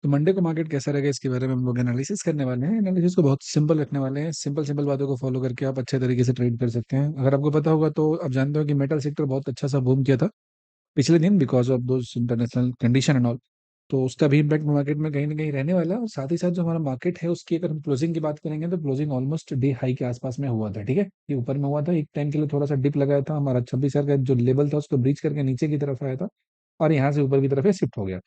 तो मंडे को मार्केट कैसा रहेगा इसके बारे में हम लोग एनालिसिस करने वाले हैं। एनालिसिस को बहुत सिंपल रखने वाले हैं। सिंपल सिंपल बातों को फॉलो करके आप अच्छे तरीके से ट्रेड कर सकते हैं। अगर आपको पता होगा तो आप जानते हो कि मेटल सेक्टर बहुत अच्छा सा बूम किया था पिछले दिन बिकॉज ऑफ दो इंटरनेशनल कंडीशन एंड ऑल। तो उसका भी इम्पैक्ट मार्केट में कहीं ना कहीं रहने वाला है। और साथ ही साथ जो हमारा मार्केट है उसकी अगर हम क्लोजिंग की बात करेंगे तो क्लोजिंग ऑलमोस्ट डे हाई के आसपास में हुआ था। ठीक है, ये ऊपर में हुआ था, एक टाइम के लिए थोड़ा सा डिप लगाया था, हमारा 26,000 का जो लेवल था उसको ब्रीच करके नीचे की तरफ आया था और यहाँ से ऊपर की तरफ शिफ्ट हो गया।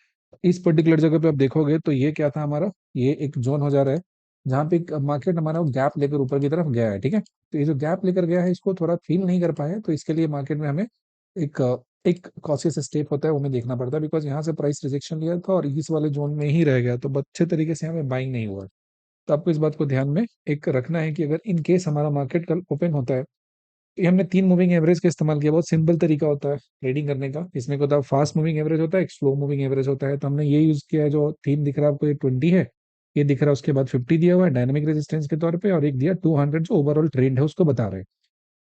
इस पर्टिकुलर जगह पे आप देखोगे तो ये क्या था हमारा, ये एक जोन हो जा रहा है जहाँ पे मार्केट हमारा गैप लेकर ऊपर की तरफ गया है। ठीक है, तो ये जो गैप लेकर गया है इसको थोड़ा फील नहीं कर पाया, तो इसके लिए मार्केट में हमें एक एक कॉशियस स्टेप होता है वो हमें देखना पड़ता है। बिकॉज यहाँ से प्राइस रिजेक्शन लिया था और इस वाले जोन में ही रह गया तो अच्छे तरीके से हमें बाइंग नहीं हुआ। तो आपको इस बात को ध्यान में एक रखना है कि अगर इन केस हमारा मार्केट कल ओपन होता है तो ये हमने 3 मूविंग एवरेज का इस्तेमाल किया। बहुत सिंपल तरीका होता है ट्रेडिंग करने का। इसमें को होता है फास्ट मूविंग एवरेज होता है, एक स्लो मूविंग एवरेज होता है। तो हमने ये यूज किया है, जो थीम दिख रहा है आपको ये 20 है, ये दिख रहा है, उसके बाद 50 दिया हुआ है डायनामिक रेजिस्टेंस के तौर पे, और एक दिया 200 जो ओवरऑल ट्रेंड है उसको बता रहे हैं।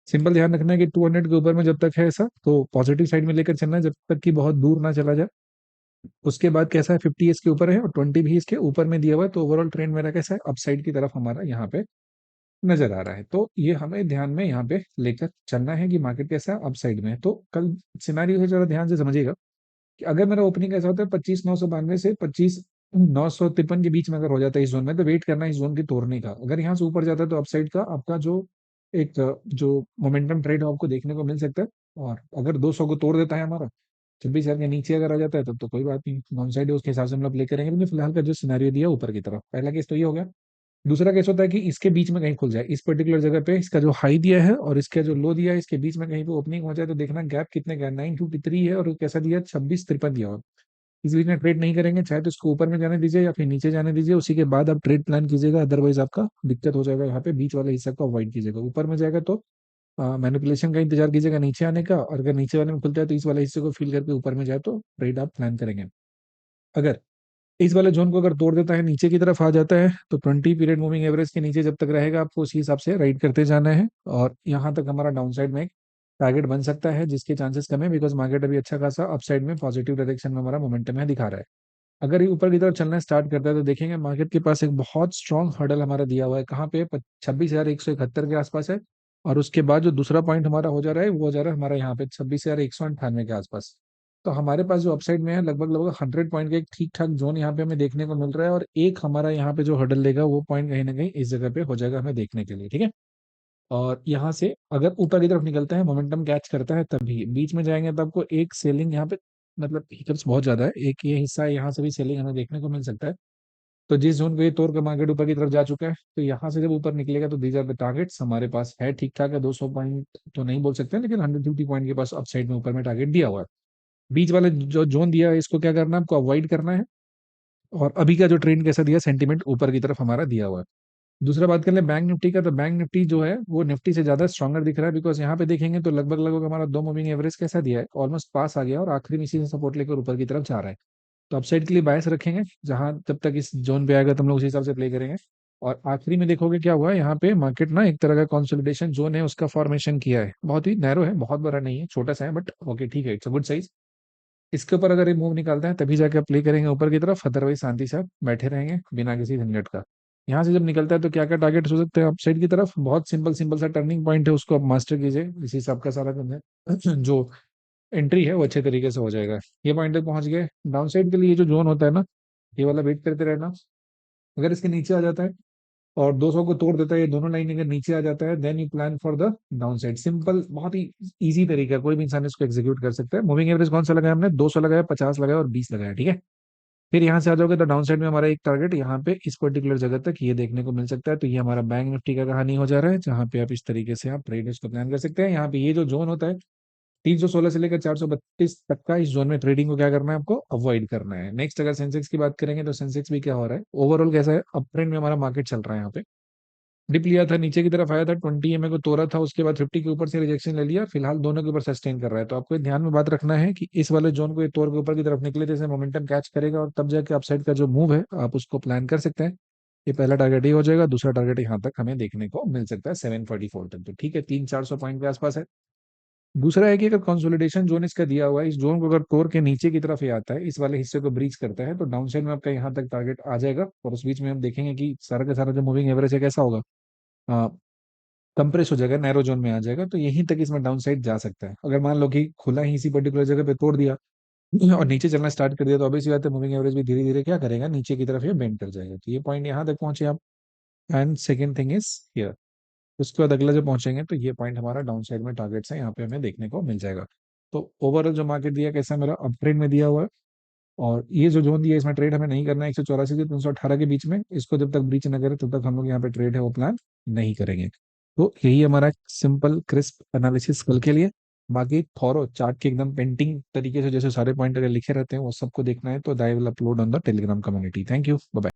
सिंपल ध्यान रखना है कि 200 के ऊपर में जब तक है ऐसा तो पॉजिटिव साइड में लेकर चलना है, जब तक कि बहुत दूर ना चला जाए। उसके बाद कैसा है, 50 इसके ऊपर है और 20 भी इसके ऊपर में दिया हुआ है, तो ओवरऑल ट्रेंड मेरा कैसा है, अपसाइड की तरफ हमारा यहाँ पे नजर आ रहा है। तो ये हमें ध्यान में यहाँ पे लेकर चलना है कि मार्केट कैसा है, अपसाइड में है। तो कल सिनारियो है, जरा ध्यान से समझिएगा कि अगर मेरा ओपनिंग ऐसा होता है 25,992 से 25,953 के बीच में अगर हो जाता है इस जोन में, तो वेट करना है इस जोन के तोड़ने का। अगर यहाँ से ऊपर जाता है तो अपसाइड का आपका जो एक जो मोमेंटम ट्रेड है आपको देखने को मिल सकता है। और अगर 200 को तोड़ देता है हमारा, 26,000 के नीचे अगर आ जाता है तब तो कोई बात नहीं, डाउन साइड है उसके हिसाब से हम लोग प्ले करेंगे। लेकिन फिलहाल का जो सिनारियो दिया ऊपर की तरफ, पहला केस तो ये हो गया। दूसरा केस होता है कि इसके बीच में कहीं खुल जाए, इस पर्टिकुलर जगह पे इसका जो हाई दिया है और इसका जो लो दिया है इसके बीच में कहीं पे ओपनिंग हो जाए, तो देखना गैप कितने का 953 है और कैसा दिया 2653 दिया हुआ। इस बीच में ट्रेड नहीं करेंगे, चाहे तो इसको ऊपर में जाने दीजिए या फिर नीचे जाने दीजिए, उसी के बाद आप ट्रेड प्लान कीजिएगा। अदरवाइज आपका दिक्कत हो जाएगा, यहाँ पे बीच वाले हिस्से को अवॉइड कीजिएगा। ऊपर में जाएगा तो मैनिपुलेशन का इंतजार कीजिएगा नीचे आने का, और अगर नीचे वाले में खुलता है तो इस वाले हिस्से को फील करके ऊपर में जाए तो ट्रेड आप प्लान करेंगे। अगर इस वाले जोन को अगर तोड़ देता है नीचे की तरफ आ जाता है तो 20 पीरियड मूविंग एवरेज के नीचे जब तक रहेगा आपको उसी हिसाब से राइड करते जाना है। और यहाँ तक हमारा डाउन साइड में एक टारगेट बन सकता है जिसके चांसेस कम है, बिकॉज मार्केट अभी अच्छा खासा अपसाइड में पॉजिटिव डायरेक्शन में हमारा मोमेंटम है दिखा रहा है। अगर ये ऊपर की तरफ चलना स्टार्ट करता है तो देखेंगे मार्केट के पास एक बहुत स्ट्रॉन्ग हर्डल हमारा दिया हुआ है, कहाँ पे 26,171 के आसपास है। और उसके बाद जो दूसरा पॉइंट हमारा हो जा रहा है वो हो जा रहा है हमारा यहाँ पे 26,198 के आसपास। तो हमारे पास जो अपसाइड में है लगभग लगभग 100 पॉइंट का एक ठीक ठाक जोन यहाँ पे हमें देखने को मिल रहा है। और एक हमारा यहाँ पे जो हर्डल लेगा वो पॉइंट कहीं ना कहीं इस जगह पे हो जाएगा हमें देखने के लिए। ठीक है, और यहाँ से अगर ऊपर की तरफ निकलता है मोमेंटम कैच करता है तभी बीच में जाएंगे तो आपको एक सेलिंग यहाँ पे, मतलब हिकअप्स बहुत ज्यादा है, एक ये हिस्सा है यहाँ से भी सेलिंग हमें देखने को मिल सकता है। तो जिस जोन को ये तोड़ कर मार्केट ऊपर की तरफ जा चुका है तो यहाँ से जब ऊपर निकलेगा तो दीज आर द टारगेट्स हमारे पास है। ठीक ठाक है, 200 पॉइंट तो नहीं बोल सकते लेकिन 150 पॉइंट के पास अपसाइड में ऊपर में टारगेट दिया हुआ है। बीच वाले जो जोन दिया है इसको क्या करना है, आपको अवॉइड करना है। और अभी का जो ट्रेंड कैसा दिया, सेंटीमेंट ऊपर की तरफ हमारा दिया हुआ है। दूसरा बात कर ले बैंक निफ्टी का, तो बैंक निफ्टी जो है वो निफ्टी से ज्यादा स्ट्रॉन्गर दिख रहा है। बिकॉज यहाँ पे देखेंगे तो लगभग लगभग हमारा दो मूविंग एवरेज कैसा दिया है, ऑलमोस्ट पास आ गया और आखिरी में इसी से सपोर्ट लेकर ऊपर की तरफ जा रहा है। तो अपसाइड के लिए बायस रखेंगे, जहां जब तक इस जोन पे आएगा तो हम लोग उस हिसाब से प्ले करेंगे। और आखिरी में देखोगे क्या हुआ, यहाँ पे मार्केट ना एक तरह का कंसोलिडेशन जोन है उसका फॉर्मेशन किया है, बहुत ही नैरो है, बहुत बड़ा नहीं है, छोटा सा है, बट ओके ठीक है, इट्स अ गुड साइज। इसके ऊपर अगर ये मूव निकालता है तभी जाके आप प्ले करेंगे ऊपर की तरफ, अदरवाइज शांति से आप बैठे रहेंगे बिना किसी झंझट का। यहाँ से जब निकलता है तो क्या क्या टारगेट हो सकते हैं अपसाइड की तरफ, बहुत सिंपल सिंपल सा टर्निंग पॉइंट है उसको आप मास्टर कीजिए, इसी हिसाब का सारा करना है जो एंट्री है वो अच्छे तरीके से हो जाएगा। ये पॉइंट तक पहुंच गए। डाउन साइड के लिए ये जो जोन होता है ना, ये वाला वेट करते रहना। अगर इसके नीचे आ जाता है और 200 को तोड़ देता है, ये दोनों लाइन अगर नीचे आ जाता है, then you plan for the downside. Simple, बहुत ही इजी तरीका है, कोई भी इंसान इसको एग्जीक्यूट कर सकता है। मूविंग एवरेज कौन सा लगाया हमने, 200 लगाया, 50 लगाया और 20 लगाया। ठीक है, फिर यहाँ से आ जाओगे तो डाउन साइड में हमारा एक टारगेट यहाँ पे इस पर्टिकुलर जगह तक ये देखने को मिल सकता है। तो ये हमारा बैंक निफ्टी का कहानी हो जा रहा है, जहाँ पे आप इस तरीके से आप ट्रेडर्स को प्लान कर सकते हैं। यहाँ पे ये जो जोन होता है 316 से लेकर 432 तक का, इस जोन में ट्रेडिंग को क्या करना है, आपको अवॉइड करना है। नेक्स्ट अगर सेंसेक्स की बात करेंगे तो सेंसेक्स भी क्या हो रहा है, ओवरऑल कैसा है, अप ट्रेंड में हमारा मार्केट चल रहा है। यहाँ पे डिप लिया था, नीचे की तरफ आया था, 20 EMA को तोड़ा था, उसके बाद 50 के ऊपर से रिजेक्शन ले लिया, फिलहाल दोनों के ऊपर सस्टेन कर रहा है। तो आपको ध्यान में बात रखना है कि इस वाले जोन को ये तोड़ के ऊपर की तरफ निकले जैसे मोमेंटम कैच करेगा और तब जाके अपसाइड का जो मूव है आप उसको प्लान कर सकते हैं। ये पहला टारगेट ही हो जाएगा, दूसरा टारगेट यहाँ तक हमें देखने को मिल सकता है 744 तक। तो ठीक है, 300-400 पॉइंट के आसपास है। दूसरा है कि अगर कंसोलिडेशन जोन इसका दिया हुआ है, इस जोन को अगर तोड़ के नीचे की तरफ ये आता है, इस वाले हिस्से को ब्रीच करता है, तो डाउन साइड में आपका यहाँ तक टारगेट आ जाएगा, और उस बीच में हम देखेंगे कि सारा का सारा जो मूविंग एवरेज है कैसा होगा, कंप्रेस हो जाएगा, नैरो जोन में आ जाएगा, तो यहीं तक इसमें डाउन साइड जा सकता है। अगर मान लो कि खुला ही इसी पर्टिकुलर जगह पे तोड़ दिया और नीचे चलना स्टार्ट कर दिया, तो ऑब्वियसली बात है मूविंग एवरेज भी धीरे धीरे क्या करेगा, नीचे की तरफ ये बेंड कर जाएगा। तो ये पॉइंट यहाँ तक पहुंचे आप, and second thing is here. उसके बाद अगला जब पहुंचेंगे तो ये पॉइंट हमारा डाउन साइड में टारगेट्स है, यहाँ पे हमें देखने को मिल जाएगा। तो ओवरऑल जो मार्केट दिया कैसा, मेरा अप ट्रेंड में दिया हुआ है, और ये जो जोन दिया है इसमें ट्रेड हमें नहीं करना है 184 से 318 के बीच में, इसको जब तक ब्रीच न करे तब तक हम लोग यहाँ पे ट्रेड है वो प्लान नहीं करेंगे। तो यही हमारा सिंपल क्रिस्प एनालिसिस कल के लिए। बाकी थॉरो चार्ट के एकदम पेंटिंग तरीके से जैसे सारे पॉइंट अगर लिखे रहते हैं वो सबको देखना है तो I will upload on the Telegram community. Thank you, bye.